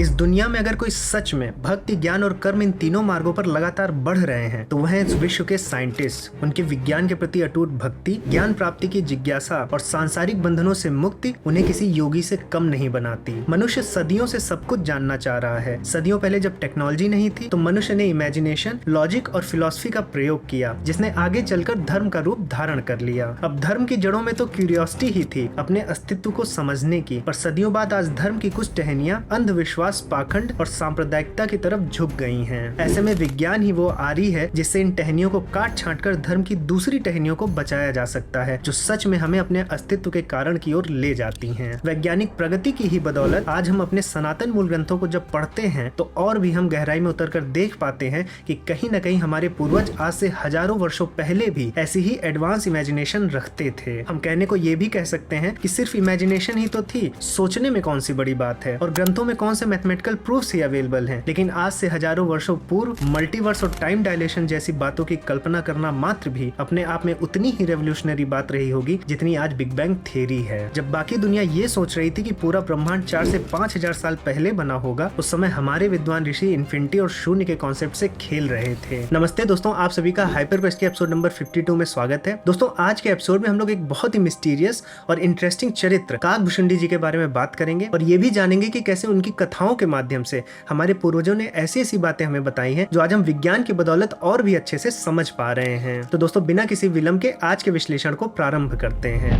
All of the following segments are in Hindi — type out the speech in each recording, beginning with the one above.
इस दुनिया में अगर कोई सच में भक्ति, ज्ञान और कर्म इन तीनों मार्गों पर लगातार बढ़ रहे हैं तो वह इस विश्व के साइंटिस्ट। उनके विज्ञान के प्रति अटूट भक्ति, ज्ञान प्राप्ति की जिज्ञासा और सांसारिक बंधनों से मुक्ति उन्हें किसी योगी से कम नहीं बनाती। मनुष्य सदियों से सब कुछ जानना चाह रहा है। सदियों पहले जब टेक्नोलॉजी नहीं थी तो मनुष्य ने इमेजिनेशन, लॉजिक और फिलॉसफी का प्रयोग किया, जिसने आगे चलकर धर्म का रूप धारण कर लिया। अब धर्म की जड़ों में तो क्यूरियोसिटी ही थी, अपने अस्तित्व को समझने की। पर सदियों बाद आज धर्म की कुछ टहनियां अंधविश्वास, पाखंड और सांप्रदायिकता की तरफ झुक गई हैं। ऐसे में विज्ञान ही वो आरी है जिससे इन टहनियों को काट छांट कर धर्म की दूसरी टहनियों को बचाया जा सकता है, जो सच में हमें अपने अस्तित्व के कारण की ओर ले जाती हैं। वैज्ञानिक प्रगति की ही बदौलत आज हम अपने सनातन मूल ग्रंथों को जब पढ़ते हैं तो और भी हम गहराई में उतरकर देख पाते हैं कि कहीं न कहीं हमारे पूर्वज आज से हजारों वर्षों पहले भी ऐसी ही एडवांस इमेजिनेशन रखते थे। हम कहने को ये भी कह सकते हैं कि सिर्फ इमेजिनेशन ही तो थी, सोचने में कौन सी बड़ी बात है और ग्रंथों में कौन से मैथमेटिकल प्रूफ्स ही अवेलेबल हैं। लेकिन आज से हजारों वर्षों पूर्व मल्टीवर्स और टाइम डायलेशन जैसी बातों की कल्पना करना मात्र भी अपने आप में उतनी ही रेवोल्यूशनरी बात रही होगी जितनी आज बिग बैंग थ्योरी है। जब बाकी दुनिया ये सोच रही थी कि पूरा ब्रह्मांड 4 से 5,000 साल पहले बना होगा, उस समय हमारे विद्वान ऋषि इन्फिनिटी और शून्य के कॉन्सेप्ट से खेल रहे थे। नमस्ते दोस्तों, आप सभी का हाइपर क्वेस्ट के एपिसोड नंबर 52 में स्वागत है। दोस्तों, आज के एपिसोड में हम लोग एक बहुत ही मिस्टीरियस और इंटरेस्टिंग चरित्र काकभूषुंडी जी के बारे में बात करेंगे और ये भी जानेंगे कि कैसे उनकी कथाओं के माध्यम से हमारे पूर्वजों ने ऐसी ऐसी बातें हमें बताई हैं जो आज हम विज्ञान की बदौलत और भी अच्छे से समझ पा रहे हैं। तो दोस्तों, बिना किसी विलंब के आज के विश्लेषण को प्रारंभ करते हैं।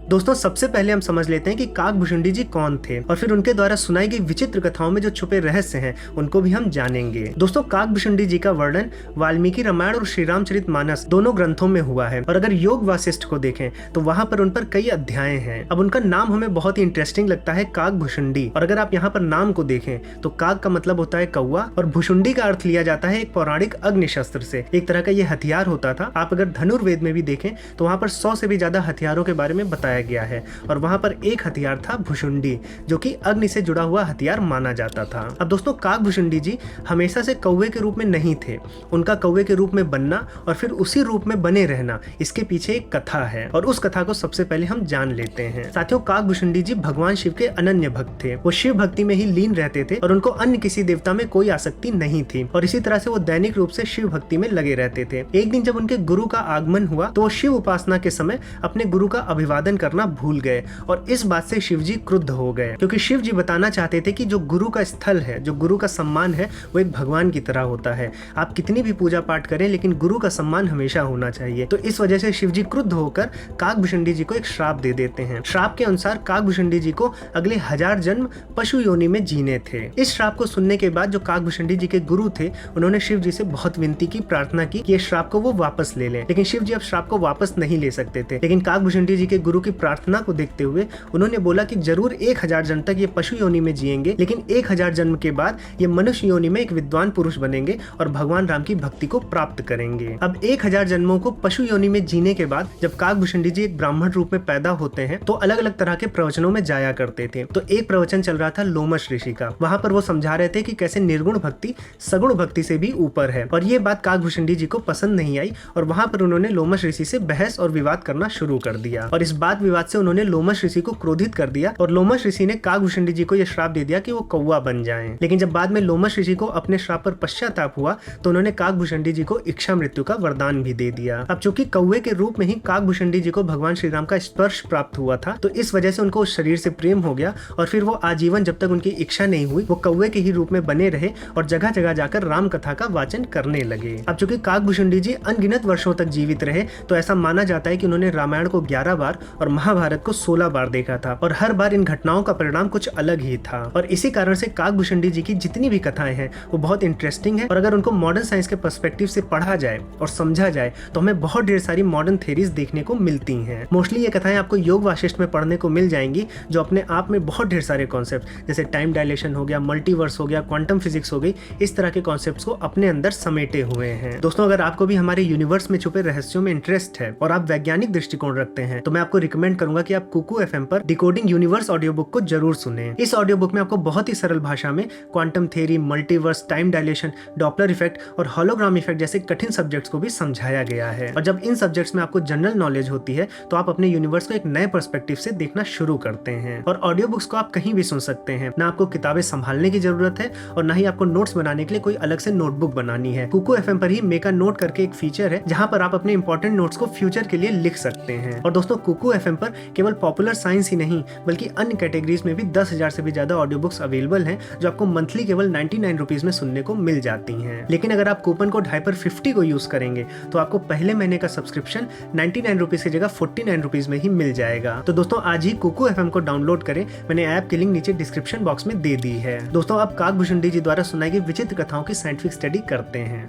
दोस्तों, सबसे पहले हम समझ लेते हैं कि काकभूषुंडी जी कौन थे और फिर उनके द्वारा सुनाई गई विचित्र कथाओं में जो छुपे रहस्य हैं उनको भी हम जानेंगे। दोस्तों, काकभूषुंडी जी का वर्णन वाल्मीकि रामायण और श्री रामचरितमानस दोनों ग्रंथों में हुआ है और अगर योग वासिष्ठ को देखें तो वहाँ पर उन पर कई अध्याय हैं। अब उनका नाम हमें बहुत ही इंटरेस्टिंग लगता है, काकभूषुंडी, और अगर आप यहाँ पर नाम को देखें तो काक का मतलब होता है कौवा और भूषुंडी का अर्थ लिया जाता है एक पौराणिक अग्नि शस्त्र से। एक तरह का ये हथियार होता था। आप अगर धनुर्वेद में भी देखें तो वहाँ पर 100 से भी ज्यादा हथियारों के बारे में बताया गया है और वहां पर एक हथियार था भूषुंडी, जो कि अग्नि से जुड़ा हुआ हथियार माना जाता था। अब दोस्तों, काकभूषुंडी जी हमेशा से कौवे के रूप में नहीं थे। उनका कौवे के रूप में बनना और फिर उसी रूप में बने रहना, इसके पीछे एक कथा है और उस कथा को सबसे पहले हम जान लेते हैं। साथियों, काकभूषुंडी जी भगवान शिव के अनन्य भक्त थे। वो शिव भक्ति में ही लीन रहते थे और उनको अन्य किसी देवता में कोई आसक्ति नहीं थी और इसी तरह से वो दैनिक रूप से शिव भक्ति में लगे रहते थे। एक दिन जब उनके गुरु का आगमन हुआ तो वो शिव उपासना के समय अपने गुरु का अभिवादन करना भूल गए और इस बात से शिव जी क्रुद्ध हो गए, क्योंकि शिव जी बताना चाहते थे कि जो गुरु का स्थल है, जो गुरु का सम्मान है, वो एक भगवान की तरह होता है। आप कितनी भी पूजा पाठ करें लेकिन गुरु का सम्मान हमेशा होना चाहिए। तो इस वजह से शिव जी क्रुद्ध होकर काकभूषुंडी जी को एक श्राप दे देते हैं। श्राप के अनुसार काकभूषुंडी जी को अगले 1000 जन्म पशु योनि में जीने थे। इस श्राप को सुनने के बाद जो काकभूषुंडी जी के गुरु थे उन्होंने शिव जी से बहुत विनती की, प्रार्थना की कि ये श्राप को वो वापस ले लें, लेकिन शिव जी अब श्राप को वापस नहीं ले सकते थे। लेकिन काकभूषुंडी जी के गुरु की प्रार्थना को देखते हुए उन्होंने बोला कि जरूर 1000 जन्म तक ये पशु योनि में जिएंगे, लेकिन 1000 जन्म के बाद ये मनुष्य योनि में एक विद्वान पुरुष बनेंगे और भगवान राम की भक्ति को प्राप्त करेंगे। अब 1000 जन्मों को पशु योनि में जीने के बाद जब काकभूषुंडी जी एक ब्राह्मण रूप में पैदा होते हैं तो अलग अलग तरह के प्रवचनों में जाया करते थे। तो एक प्रवचन चल रहा था लोमश ऋषि का। वहां पर वो समझा रहे थे कि कैसे निर्गुण भक्ति सगुण भक्ति से भी ऊपर है और ये बात काकभूषुंडी जी को पसंद नहीं आई और वहां पर उन्होंने लोमश ऋषि से बहस और विवाद करना शुरू कर दिया और इस बात विवाद से उन्होंने लोमश ऋषि को क्रोधित कर दिया और लोमश ऋषि ने काकभूषुंडी जी को यह श्राप दे दिया कि वो कौवा बन जाएं। लेकिन जब बाद में लोमश ऋषि को अपने श्राप पर पश्चाताप हुआ तो उन्होंने काकभूषुंडी जी को इच्छा मृत्यु का वरदान भी दे दिया। अब चूंकि कौवे के रूप में ही काकभूषुंडी जी को भगवान श्री राम का स्पर्श प्राप्त हुआ था तो इस वजह से उनको उस शरीर से प्रेम हो गया और फिर वो आजीवन जब तक उनकी इच्छा नहीं हुई वो कौवे के ही रूप में बने रहे और जगह जगह जाकर राम कथा का वाचन करने लगे। अब चूंकि काकभूषुंडी जी अनगिनत वर्षों तक जीवित रहे तो ऐसा माना जाता है कि उन्होंने रामायण को 11 बार और महाभारत को 16 बार देखा था और हर बार इन घटनाओं का परिणाम कुछ अलग ही था और इसी कारण से काकभूषुंडी जी की जितनी भी कथाएं हैं वो बहुत इंटरेस्टिंग है और अगर उनको मॉडर्न साइंस के पर्सपेक्टिव से पढ़ा जाए और समझा जाए तो हमें बहुत ढेर सारी मॉडर्न थ्योरीज देखने को मिलती हैं। मोस्टली ये कथाएं आपको योग वासिष्ठ में पढ़ने को मिल जाएंगी जो अपने आप में बहुत ढेर सारे कॉन्सेप्ट जैसे टाइम डायलेशन हो गया, मल्टीवर्स हो गया, क्वांटम फिजिक्स हो गई, इस तरह के कॉन्सेप्ट्स को अपने अंदर समेटे हुए हैं। दोस्तों, अगर आपको भी हमारे यूनिवर्स में छुपे रहस्यों में इंटरेस्ट है और आप वैज्ञानिक दृष्टिकोण रखते हैं तो मैं आपको रिकमेंड रिकमेंड करूंगा कि आप कुकू एफएम पर डिकोडिंग यूनिवर्स ऑडियो बुक को जरूर सुने। इस ऑडियो बुक में आपको बहुत ही सरल भाषा में quantum theory, multiverse, time dilation, Doppler effect और होलोग्राम इफेक्ट जैसे कठिन सब्जेक्ट्स को भी समझाया गया है। और जब इन सब्जेक्ट्स में आपको जनरल नॉलेज होती है तो आप अपने यूनिवर्स को एक नए पर्सपेक्टिव से देखना शुरू करते हैं। और ऑडियो बुक्स को आप कहीं भी सुन सकते हैं, ना आपको किताबें संभालने की जरूरत है और ना ही आपको नोट्स बनाने के लिए कोई अलग से नोटबुक बनानी है। कुकू एफएम पर ही मेक अ नोट करके एक फीचर है जहां पर आप अपने इंपॉर्टेंट नोट्स को फ्यूचर के लिए लिख सकते हैं। और दोस्तों, कुकू एफएम पर केवल पॉपुलर साइंस ही नहीं बल्कि अन्य कैटेगरीज में भी 10,000 से भी ज्यादा ऑडियो बुक्स अवेलेबल हैं जो आपको मंथली केवल 99 रुपीज में सुनने को मिल जाती हैं। लेकिन अगर आप कूपन कोड HYPER50 को यूज करेंगे तो आपको पहले महीने का सब्सक्रिप्शन 99 रुपीज की जगह 49 रुपीज में ही मिल जाएगा। तो दोस्तों, आज ही कुकू एफएम को डाउनलोड करें। मैंने ऐप की लिंक नीचे डिस्क्रिप्शन बॉक्स में दे दी है। दोस्तों, आप काकभूषुंडी जी द्वारा सुनाई गई विचित्र कथाओं की साइंटिफिक स्टडी करते हैं।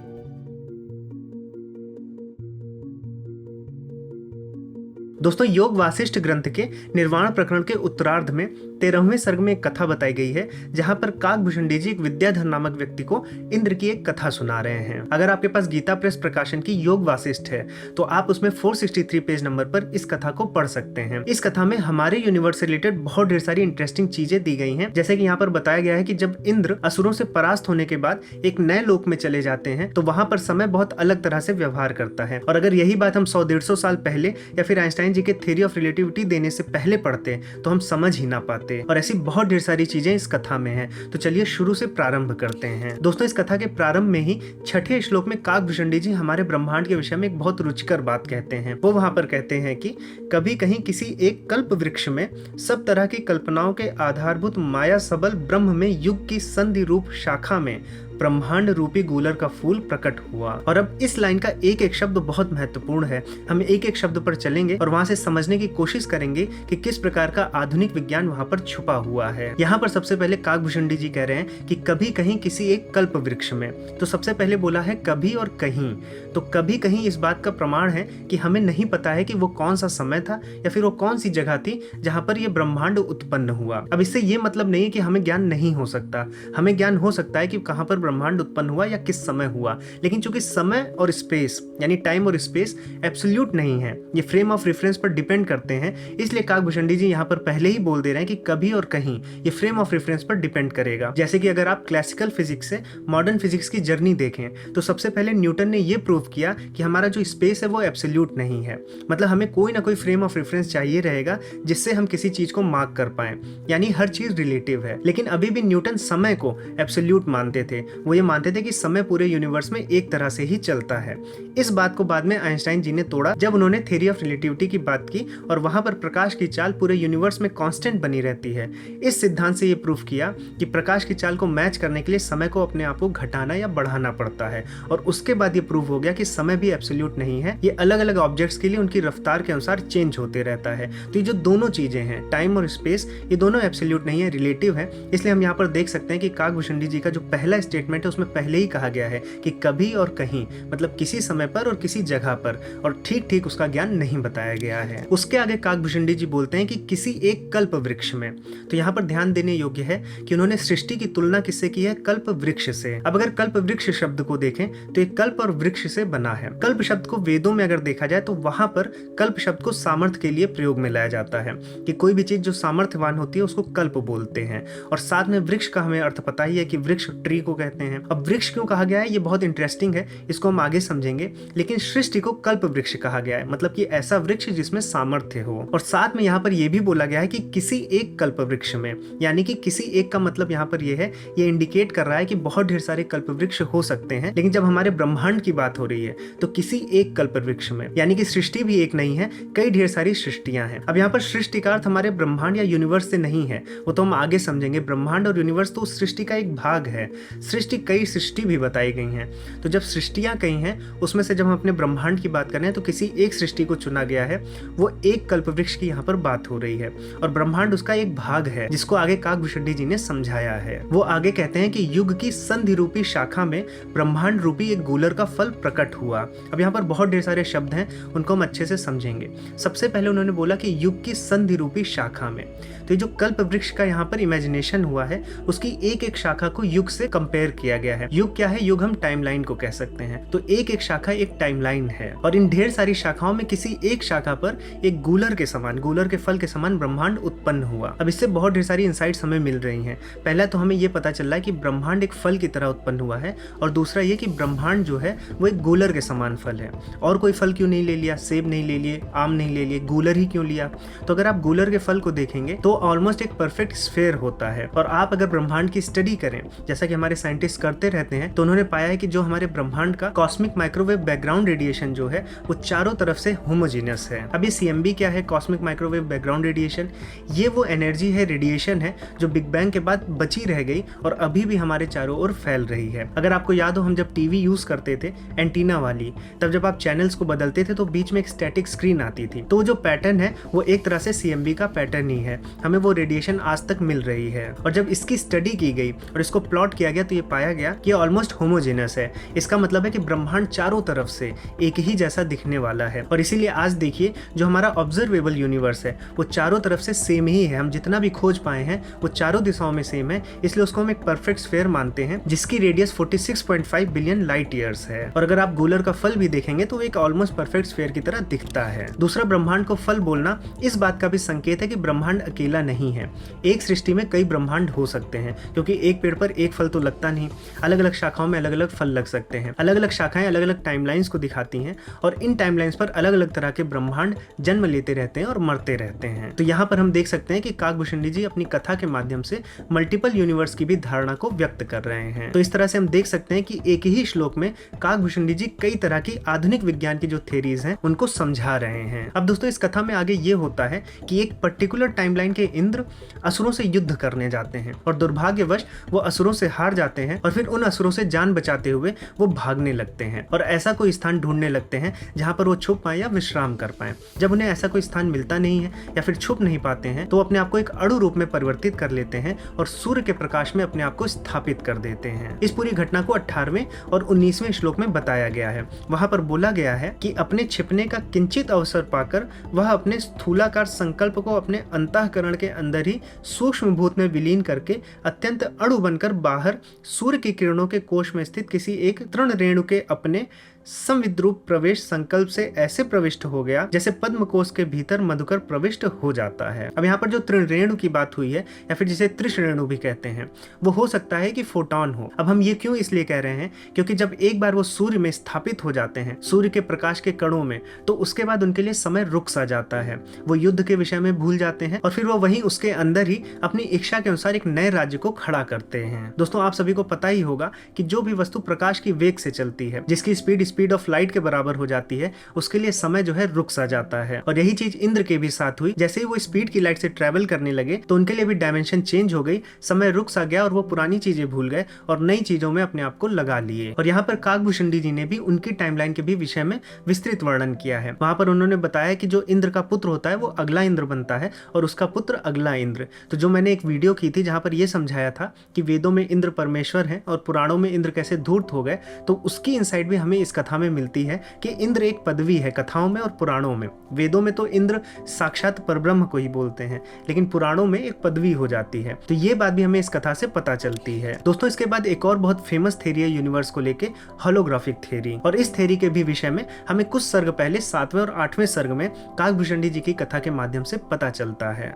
दोस्तों, योग वासिष्ठ ग्रंथ के निर्वाण प्रकरण के उत्तरार्ध में 13वें सर्ग में एक कथा बताई गई है जहां पर काकभूषुंडी जी एक विद्याधर नामक व्यक्ति को इंद्र की एक कथा सुना रहे हैं। अगर आपके पास गीता प्रेस प्रकाशन की योग वासिष्ठ है तो आप उसमें 463 पेज नंबर पर इस कथा को पढ़ सकते हैं। इस कथा में हमारे यूनिवर्स से रिलेटेड बहुत ढेर सारी इंटरेस्टिंग चीजें दी गई हैं। जैसे कि यहाँ पर बताया गया है कि जब इंद्र असुरों से परास्त होने के बाद एक नए लोक में चले जाते हैं तो वहां पर समय बहुत अलग तरह से व्यवहार करता है। और अगर यही बात हम 100-150 साल पहले या फिर आइंस्टाइन जी के थ्योरी ऑफ रिलेटिविटी देने से पहले पढ़ते तो हम समझ ही ना पाते। और ऐसी बहुत ढेर सारी चीजें इस कथा में हैं। तो चलिए शुरू से प्रारंभ करते हैं। दोस्तों, इस कथा के प्रारंभ में ही 6ठे श्लोक में काकभूषुंडी जी हमारे ब्रह्मांड के विषय में एक बहुत रुचिकर बात कहते हैं। वो वहां पर कहते हैं कि कभी कहीं किसी एक कल्प वृक्ष में सब तरह की कल्पनाओं के आधारभूत माया सबल ब्रह्म में युग की संधि रूप शाखा में ब्रह्मांड रूपी गूलर का फूल प्रकट हुआ। और अब इस लाइन का एक एक शब्द बहुत महत्वपूर्ण है। हम एक एक शब्द पर चलेंगे और वहां से समझने की कोशिश करेंगे कि किस प्रकार का आधुनिक विज्ञान वहां पर छुपा हुआ है। यहाँ पर सबसे पहले काकभूषुंडी जी कह रहे हैं कि कभी कहीं किसी एक कल्प वृक्ष में, तो सबसे पहले बोला है कभी और कहीं। तो कभी कहीं इस बात का प्रमाण है कि हमें नहीं पता है कि वो कौन सा समय था या फिर वो कौन सी जगह थी जहां पर ये ब्रह्मांड उत्पन्न हुआ। अब इससे ये मतलब नहीं है कि हमें ज्ञान नहीं हो सकता। हमें ज्ञान हो सकता है कि कहां पर ब्रह्मांड उत्पन्न हुआ या किस समय हुआ। लेकिन चूंकि समय और स्पेस यानी टाइम और स्पेस एब्सोल्यूट नहीं है, ये फ्रेम ऑफ रेफरेंस पर डिपेंड करते हैं। इसलिए काकभूषुंडी जी यहाँ पर पहले ही बोल दे रहे हैं कि कभी और कहीं ये फ्रेम ऑफ रेफरेंस पर डिपेंड करेगा। जैसे कि अगर आप क्लासिकल फिजिक्स से मॉडर्न फिजिक्स की जर्नी देखें तो सबसे पहले न्यूटन ने यह प्रूव किया कि हमारा जो स्पेस है वो एब्सोल्यूट नहीं है। मतलब हमें कोई ना कोई फ्रेम ऑफ रेफरेंस चाहिए रहेगा जिससे हम किसी चीज को मार्क कर पाए, यानी हर चीज रिलेटिव है। लेकिन अभी भी न्यूटन समय को एब्सोल्यूट मानते थे। वो ये मानते थे कि समय पूरे यूनिवर्स में एक तरह से ही चलता है। इस बात को बाद में आइंस्टाइन जी ने तोड़ा जब उन्होंने थ्योरी ऑफ रिलेटिविटी की बात की और वहां पर प्रकाश की चाल पूरे यूनिवर्स में कांस्टेंट बनी रहती है। इस सिद्धांत से ये प्रूफ किया कि प्रकाश की चाल को मैच करने के लिए समय को अपने आप को घटाना या बढ़ाना पड़ता है। और उसके बाद ये प्रूफ हो गया कि समय भी एब्सोल्यूट नहीं है, ये अलग अलग ऑब्जेक्ट्स के लिए उनकी रफ्तार के अनुसार चेंज होते रहता है। तो ये जो दोनों चीजें हैं, टाइम और स्पेस, ये दोनों एब्सोल्यूट नहीं है, रिलेटिव है। इसलिए हम यहाँ पर देख सकते हैं कि काकभूषुंडी जी का जो पहला स्टेटमेंट है उसमें पहले ही कहा गया है कि कभी और कहीं, मतलब किसी समय पर और किसी जगह पर, और ठीक ठीक उसका ज्ञान नहीं बताया गया है। उसके आगे काकभूषुंडी जी बोलते हैं कि किसी एक कल्प वृक्ष में। तो यहाँ पर ध्यान देने योग्य है कि उन्होंने सृष्टि की तुलना किससे की है? कल्प वृक्ष से। अब अगर कल्प वृक्ष शब्द को देखें तो एक कल्प और वृक्ष से बना है। कल्प शब्द को वेदों में अगर देखा जाए तो वहां पर कल्प शब्द को सामर्थ्य के लिए प्रयोग में लाया जाता है कि कोई भी चीज जो सामर्थ्यवान होती है उसको कल्प बोलते हैं। और साथ में वृक्ष का हमें अर्थ पता ही है कि वृक्ष ट्री को कहते हैं। अब वृक्ष क्यों कहा गया है ये बहुत इंटरेस्टिंग है, इसको हम आगे समझेंगे। लेकिन सृष्टि को कल्प वृक्ष कहा गया है, मतलब कि ऐसा वृक्ष जिसमें सामर्थ्य हो। और साथ में यहाँ पर यह भी बोला गया है कि किसी एक कल्प वृक्ष में, यानी कि किसी एक का मतलब यहाँ पर यह है, ये इंडिकेट कर रहा है कि बहुत ढेर सारे कल्प वृक्ष हो सकते हैं। लेकिन जब हमारे ब्रह्मांड की बात हो रही है तो किसी एक कल्प वृक्ष में, यानी कि सृष्टि भी एक नहीं है, कई ढेर सारी सृष्टियां हैं। अब यहाँ पर सृष्टि का अर्थ हमारे ब्रह्मांड या यूनिवर्स से नहीं है, वो तो हम आगे समझेंगे। ब्रह्मांड और यूनिवर्स तो उस सृष्टि का एक भाग है। सृष्टि कई सृष्टि भी बताई गई हैं। तो जब सृष्टियां कई हैं उसमें से जब हम अपने ब्रह्मांड की बात कर रहे हैं तो किसी एक सृष्टि को चुना गया है, वो एक कल्प वृक्ष की यहाँ पर बात हो रही है। और ब्रह्मांड उसका एक भाग है जिसको आगे काकभूषुंडी जी ने समझाया है। वो आगे कहते हैं कि युग की संधि रूपी शाखा में ब्रह्मांड रूपी एक गूलर का फल प्रकट हुआ। अब यहाँ पर बहुत ढेर सारे शब्द हैं, उनको हम अच्छे से समझेंगे। सबसे पहले उन्होंने बोला कि युग की संधि रूपी शाखा में, तो ये जो कल्प वृक्ष का यहाँ पर इमेजिनेशन हुआ है उसकी एक एक शाखा को युग से कंपेयर शेयर किया गया है। युग क्या है? युग हम टाइमलाइन को कह सकते हैं। तो एक एक शाखा एक टाइमलाइन है और इन ढेर सारी शाखाओं में किसी एक शाखा पर एक गूलर के समान, गूलर के फल के समान ब्रह्मांड उत्पन्न हुआ। अब इससे बहुत ढेर सारी इंसाइट्स हमें मिल रही हैं। पहला तो हमें ये पता चल रहा है कि ब्रह्मांड एक फल की तरह उत्पन्न हुआ है और दूसरा ये कि ब्रह्मांड जो है वो एक गूलर के समान फल है। और कोई फल क्यों नहीं ले लिया? सेब नहीं ले लिए, आम नहीं ले लिए, गूलर ही क्यों लिया? तो अगर आप गूलर के फल को देखेंगे तो ऑलमोस्ट एक परफेक्ट स्फेयर होता है। और आप अगर ब्रह्मांड की स्टडी करें, जैसा कि हमारे साइंटिस्ट करते रहते हैं, तो उन्होंने पाया है कि जो हमारे ब्रह्मांड का कॉस्मिक माइक्रोवेव बैकग्राउंड रेडिएशन जो है वो चारों तरफ से होमोजीनियस है। अब ये CMB क्या है? Cosmic microwave background radiation. ये वो एनर्जी है, रेडिएशन है जो बिग बैंग के बाद बची रह गई और अभी भी हमारे चारों ओर फैल रही है। अगर आपको याद हो, हम जब टीवी यूज करते थे एंटीना वाली, तब जब आप चैनल्स को बदलते थे तो बीच में एक स्टैटिक स्क्रीन आती थी। तो जो पैटर्न है वो एक तरह से CMB का पैटर्न ही है। हमें वो रेडिएशन आज तक मिल रही है और जब इसकी स्टडी की गई और इसको प्लॉट किया गया तो ये पाया गया कि ऑलमोस्ट होमोजेनस है। इसका मतलब है कि ब्रह्मांड चारों तरफ से एक ही जैसा दिखने वाला है और इसीलिए आज देखिए जो हमारा ऑब्जर्वेबल यूनिवर्स है वो चारों तरफ से सेम ही है। हम जितना भी खोज पाए हैं वो चारों दिशाओं में सेम है, इसलिए उसको हम एक परफेक्ट स्फीयर मानते हैं जिसकी रेडियस 46.5 बिलियन लाइट ईयर्स है। और अगर आप गूलर का फल भी देखेंगे तो एक ऑलमोस्ट परफेक्ट स्फीयर की तरह दिखता है। दूसरा, ब्रह्मांड को फल बोलना इस बात का भी संकेत है कि ब्रह्मांड अकेला नहीं है। एक सृष्टि में कई ब्रह्मांड हो सकते हैं क्योंकि एक पेड़ पर एक फल तो लगता नहीं, अलग अलग शाखाओं में अलग अलग फल लग सकते हैं। अलग अलग शाखाएं अलग अलग टाइमलाइंस को दिखाती हैं और इन टाइमलाइंस पर अलग अलग तरह के ब्रह्मांड जन्म लेते रहते हैं और मरते रहते हैं। तो यहाँ पर हम देख सकते हैं कि काकभूषणी जी अपनी कथा के माध्यम से मल्टीपल यूनिवर्स की भी धारणा को व्यक्त कर रहे हैं। तो इस तरह से हम देख सकते हैं कि एक ही श्लोक में काकभूषणी जी कई तरह की आधुनिक विज्ञान की जो थ्योरीज हैं उनको समझा रहे हैं। अब दोस्तों इस कथा में आगे ये होता है कि एक पर्टिकुलर टाइमलाइन के इंद्र असुरों से युद्ध करने जाते हैं और दुर्भाग्यवश वो असुरों से हार जाते हैं और फिर उन असुरों से जान बचाते हुए वो भागने लगते हैं और ऐसा कोई स्थान ढूंढने लगते हैं जहां पर वो छुप पाए या विश्राम कर पाए। जब उन्हें ऐसा कोई स्थान मिलता नहीं है या फिर छुप नहीं पाते हैं तो अपने आप को एक अणु रूप में परिवर्तित कर लेते हैं और सूर्य के प्रकाश में अपने आप को स्थापित कर देते हैं। इस पूरी घटना को 18वें और 19वें श्लोक में बताया गया है। वहां पर बोला गया है कि अपने छिपने का किंचित अवसर पाकर वह अपने स्थूलाकार संकल्प को अपने अंतःकरण के अंदर ही सूक्ष्म भूत में विलीन करके अत्यंत अणु बनकर बाहर सूर्य की किरणों के कोश में स्थित किसी एक तृण रेणु के अपने संविद्रूप प्रवेश संकल्प से ऐसे प्रविष्ट हो गया जैसे पद्म कोश के भीतर मधुकर प्रविष्ट हो जाता है। अब यहाँ पर जो तृण रेणु की बात हुई है या फिर जिसे त्रिश रेणु भी कहते हैं, वो हो सकता है कि फोटोन हो। अब हम ये क्यों इसलिए कह रहे हैं क्योंकि जब एक बार वो सूर्य में स्थापित हो जाते हैं, सूर्य के प्रकाश के कणों में, तो उसके बाद उनके लिए समय रुक सा जाता है। वो युद्ध के विषय में भूल जाते हैं और फिर वो वहीं उसके अंदर ही अपनी इच्छा के अनुसार एक नए राज्य को खड़ा करते हैं। दोस्तों आप सभी को पता ही होगा कि जो भी वस्तु प्रकाश की वेग से चलती है, जिसकी स्पीड ऑफ लाइट के बराबर हो जाती है, उसके लिए समय जो है रुक सा जाता है। और यही चीज इंद्र के भी साथ हुई। जैसे ही वो स्पीड की लाइट से ट्रेवल करने लगे तो उनके लिए भी डायमेंशन चेंज हो गई, समय रुक सा गया और वो पुरानी चीजें भूल गए और नई चीजों में अपने आप को लगा लिए। और यहाँ पर काकभूषणी जी ने भी उनकी टाइमलाइन के भी विषय में विस्तृत वर्णन किया है। वहां पर उन्होंने बताया कि जो इंद्र का पुत्र होता है वो अगला इंद्र बनता है और उसका पुत्र अगला इंद्र। तो जो मैंने एक वीडियो की थी जहां पर यह समझाया था कि वेदों में इंद्र परमेश्वर है और पुराणों में इंद्र कैसे धूर्त हो गए, तो उसकी इंसाइट भी हमें इस कथा में मिलती है कि इंद्र एक पदवी है कथाओं में और पुराणों में। वेदों में तो इंद्र साक्षात परब्रह्म को ही बोलते हैं, लेकिन पुराणों में एक पदवी हो जाती है। तो ये बात भी हमें इस कथा से पता चलती है। दोस्तों इसके बाद एक और बहुत फेमस थ्योरी है यूनिवर्स को लेके, होलोग्राफिक थ्योरी। और इस थ्योरी के भी विषय में हमें कुछ सर्ग पहले 7वें और 8वें सर्ग में काकभूषणी जी की कथा के माध्यम से पता चलता है।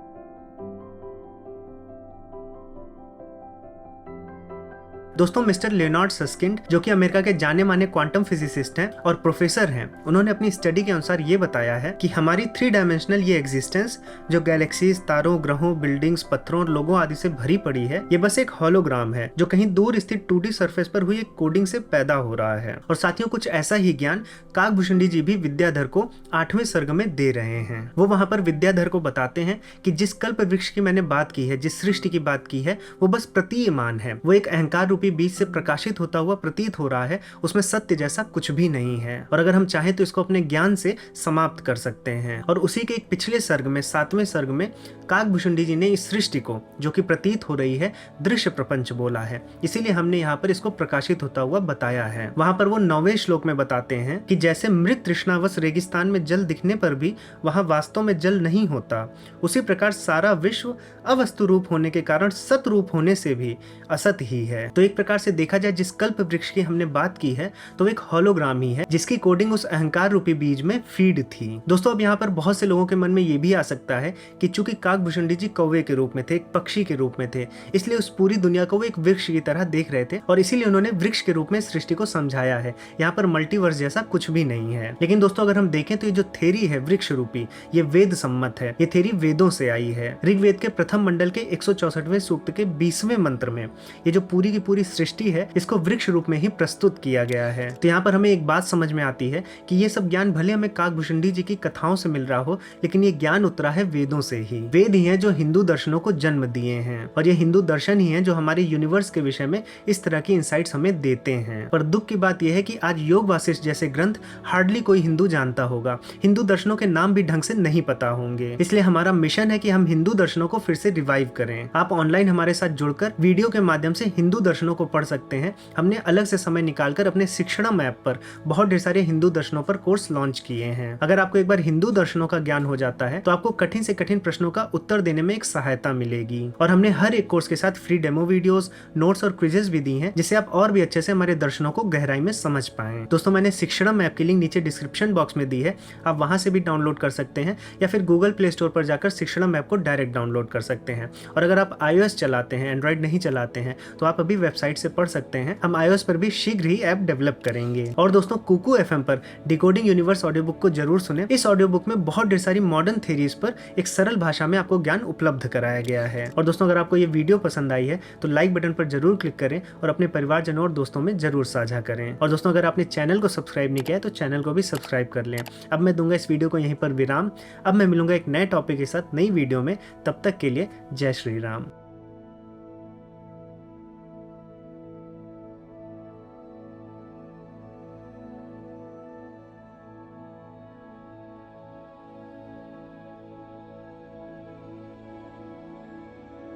दोस्तों मिस्टर लियोनार्ड सस्किंड, जो कि अमेरिका के जाने माने क्वांटम फिजिसिस्ट हैं और प्रोफेसर हैं, उन्होंने अपनी स्टडी के अनुसार ये बताया है कि हमारी 3 डायमेंशनल ये एग्जिस्टेंस जो गैलेक्सीज, तारों, ग्रहों, बिल्डिंग्स, पत्थरों और लोगों आदि से भरी पड़ी है, ये बस एक होलोग्राम है जो कहीं दूर स्थित 2D सरफेस पर हुई एक कोडिंग से पैदा हो रहा है। और साथियों कुछ ऐसा ही ज्ञान काकभूषणी जी भी विद्याधर को 8वें सर्ग में दे रहे हैं। वो वहां पर विद्याधर को बताते हैं कि जिस कल्प वृक्ष की मैंने बात की है, जिस सृष्टि की बात की है, वो बस प्रतीयमान है। वो एक अहंकार रूपी बीज से प्रकाशित होता हुआ प्रतीत हो रहा है, उसमें सत्य जैसा कुछ भी नहीं है। और अगर हम चाहें तो इसको अपने ज्ञान से समाप्त कर सकते हैं। और उसी के एक पिछले सर्ग में 7वें सर्ग में काकभूषणी जी ने इस सृष्टि को, जो कि प्रतीत हो रही है, दृश्य प्रपंच बोला है। इसीलिए हमने यहाँ पर इसको प्रकाशित होता हुआ बताया है। वहां पर वो 9वें श्लोक में बताते हैं कि जैसे मृत तृष्णावश रेगिस्तान में जल दिखने पर भी वहां वास्तव में जल नहीं होता, उसी प्रकार सारा विश्व अवस्तु रूप होने के कारण सत रूप होने से भी असत ही है। तो एक एक प्रकार से देखा जाए जिस कल्प वृक्ष की हमने बात की है तो एक होलोग्राम ही है जिसकी कोडिंग उस अहंकार रूपी बीज में फीड थी। दोस्तों अब यहाँ पर बहुत से लोगों के मन में ये भी आ सकता है कि चूंकि काकभूषुंडी जी कौवे के रूप में थे, एक पक्षी के रूप में थे, इसलिए उस पूरी दुनिया को वो एक वृक्ष की तरह देख रहे थे और इसीलिए उन्होंने वृक्ष के रूप में सृष्टि को समझाया है। यहाँ पर मल्टीवर्स जैसा कुछ भी नहीं है। लेकिन दोस्तों अगर हम देखें तो ये जो थ्योरी है वृक्ष रूपी, ये वेद सम्मत है। ये थ्योरी वेदों से आई है। ऋग्वेद के प्रथम मंडल के 164वें सूक्त के 20वें मंत्र में ये जो पूरी की पूरी सृष्टि है इसको वृक्ष रूप में ही प्रस्तुत किया गया है। तो यहाँ पर हमें एक बात समझ में आती है कि ये सब ज्ञान भले हमें काकभूषुंडी जी की कथाओं से मिल रहा हो, लेकिन ये ज्ञान उतरा है वेदों से ही। वेद ही हैं जो हिंदू दर्शनों को जन्म दिए हैं और ये हिंदू दर्शन ही हैं जो हमारे यूनिवर्स के विषय में इस तरह की इंसाइट्स हमें देते हैं। पर दुख की बात यह है कि आज योग वासिष्ठ जैसे ग्रंथ हार्डली कोई हिंदू जानता होगा। हिंदू दर्शनों के नाम भी ढंग से नहीं पता होंगे। इसलिए हमारा मिशन है कि हम हिंदू दर्शनों को फिर से रिवाइव करें। आप ऑनलाइन हमारे साथ जुड़कर वीडियो के माध्यम से हिंदू दर्शनों को पढ़ सकते हैं। हमने अलग से समय निकालकर अपने शिक्षणम ऐप पर बहुत ढेर सारे हिंदू दर्शनों पर कोर्स लॉन्च किए हैं। अगर आपको एक बार हिंदू दर्शनों का ज्ञान हो जाता है तो आपको कठिन से कठिन प्रश्नों का उत्तर देने में एक सहायता मिलेगी। और हमने हर एक कोर्स के साथ फ्री डेमो वीडियोस, नोट्स और क्विजेस भी दी हैं जिससे आप और भी अच्छे से हमारे दर्शनों को गहराई में समझ पाएं। दोस्तों मैंने शिक्षणम ऐप की लिंक नीचे डिस्क्रिप्शन बॉक्स में दी है, आप वहां से भी डाउनलोड कर सकते हैं या फिर गूगल प्ले स्टोर पर जाकर शिक्षणम ऐप को डायरेक्ट डाउनलोड कर सकते हैं। और अगर आप iOS चलाते हैं, एंड्रॉइड नहीं चलाते हैं, तो आप अभी वेबसाइट से पढ़ सकते हैं। हम iOS पर भी शीघ्र ही ऐप डेवलप करेंगे। और दोस्तों कुकू FM पर डिकोडिंग यूनिवर्स ऑडियो बुक को जरूर सुने। इस ऑडियो बुक में बहुत ढेर सारी मॉडर्न थ्योरीज पर एक सरल भाषा में आपको ज्ञान उपलब्ध कराया गया है। और दोस्तों अगर आपको ये वीडियो पसंद आई है तो लाइक बटन पर जरूर क्लिक करें और अपने परिवारजनों और दोस्तों में जरूर साझा करें। और दोस्तों अगर आपने चैनल को सब्सक्राइब नहीं किया है तो चैनल को भी सब्सक्राइब कर लें। अब मैं दूंगा इस वीडियो को यहीं पर विराम। अब मैं मिलूंगा एक नए टॉपिक के साथ नई वीडियो में। तब तक के लिए जय श्री राम।